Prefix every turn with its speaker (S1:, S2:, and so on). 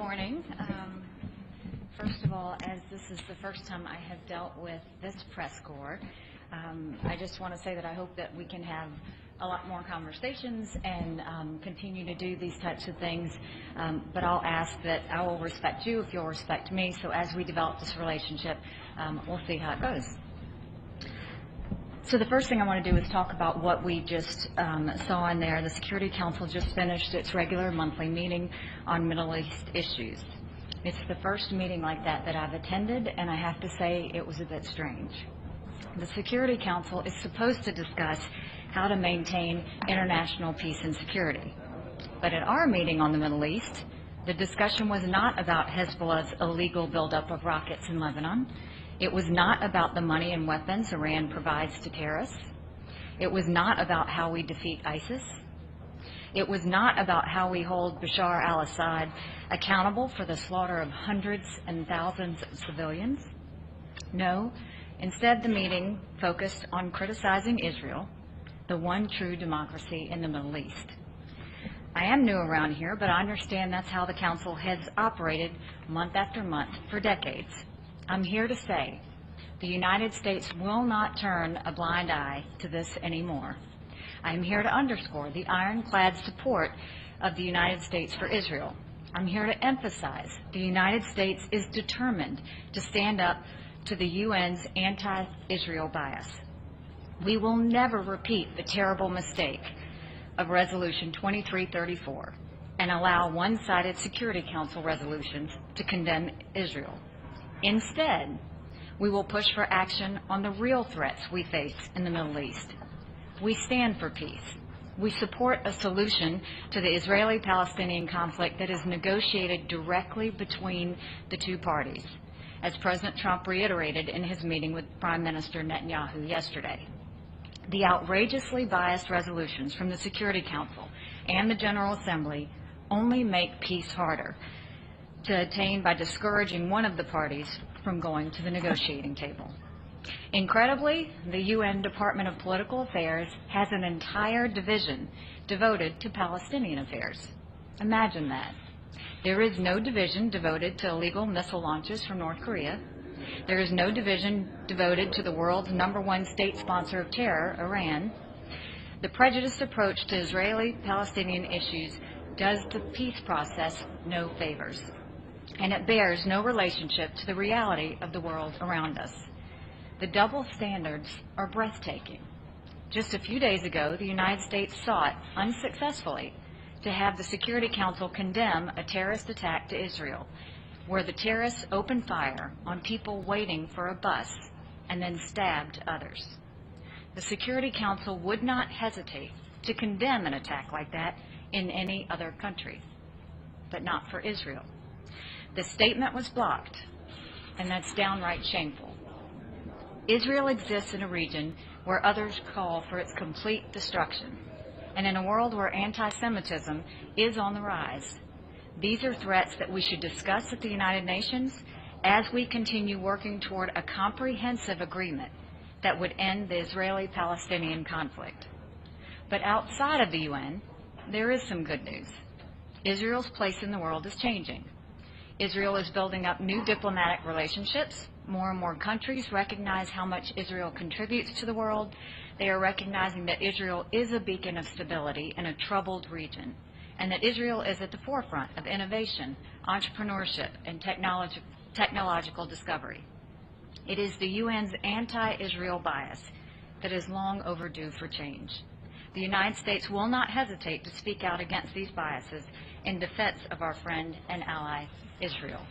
S1: morning. First of all, as this is the first time I have dealt with this press corps, I just want to say that I hope that we can have a lot more conversations and continue to do these types of things. But I'll ask that I will respect you if you'll respect me. So as we develop this relationship, we'll see how it goes. So the first thing I want to do is talk about what we just saw in there. The Security Council just finished its regular monthly meeting on Middle East issues. It's the first meeting like that I've attended, and I have to say it was a bit strange. The Security Council is supposed to discuss how to maintain international peace and security. But at our meeting on the Middle East, the discussion was not about Hezbollah's illegal buildup of rockets in Lebanon. It was not about the money and weapons Iran provides to terrorists. It was not about how we defeat ISIS. It was not about how we hold Bashar al-Assad accountable for the slaughter of hundreds and thousands of civilians. No, instead the meeting focused on criticizing Israel, the one true democracy in the Middle East. I am new around here, but I understand that's how the Council has operated month after month for decades. I'm here to say the United States will not turn a blind eye to this anymore. I am here to underscore the ironclad support of the United States for Israel. I'm here to emphasize the United States is determined to stand up to the UN's anti-Israel bias. We will never repeat the terrible mistake of Resolution 2334 and allow one-sided Security Council resolutions to condemn Israel. Instead, we will push for action on the real threats we face in the Middle East. We stand for peace. We support a solution to the Israeli-Palestinian conflict that is negotiated directly between the two parties, as President Trump reiterated in his meeting with Prime Minister Netanyahu yesterday. The outrageously biased resolutions from the Security Council and the General Assembly only make peace harder to attain by discouraging one of the parties from going to the negotiating table. Incredibly, the UN Department of Political Affairs has an entire division devoted to Palestinian affairs. Imagine that. There is no division devoted to illegal missile launches from North Korea. There is no division devoted to the world's #1 state sponsor of terror, Iran. The prejudiced approach to Israeli-Palestinian issues does the peace process no favors, and it bears no relationship to the reality of the world around us. The double standards are breathtaking. Just a few days ago, the United States sought, unsuccessfully, to have the Security Council condemn a terrorist attack to Israel, where the terrorists opened fire on people waiting for a bus and then stabbed others. The Security Council would not hesitate to condemn an attack like that in any other country, but not for Israel. The statement was blocked, and that's downright shameful. Israel exists in a region where others call for its complete destruction, and in a world where anti-Semitism is on the rise. These are threats that we should discuss at the United Nations as we continue working toward a comprehensive agreement that would end the Israeli-Palestinian conflict. But outside of the UN, there is some good news. Israel's place in the world is changing. Israel is building up new diplomatic relationships. More and more countries recognize how much Israel contributes to the world. They are recognizing that Israel is a beacon of stability in a troubled region, and that Israel is at the forefront of innovation, entrepreneurship, and technological discovery. It is the UN's anti-Israel bias that is long overdue for change. The United States will not hesitate to speak out against these biases in defense of our friend and ally, Israel.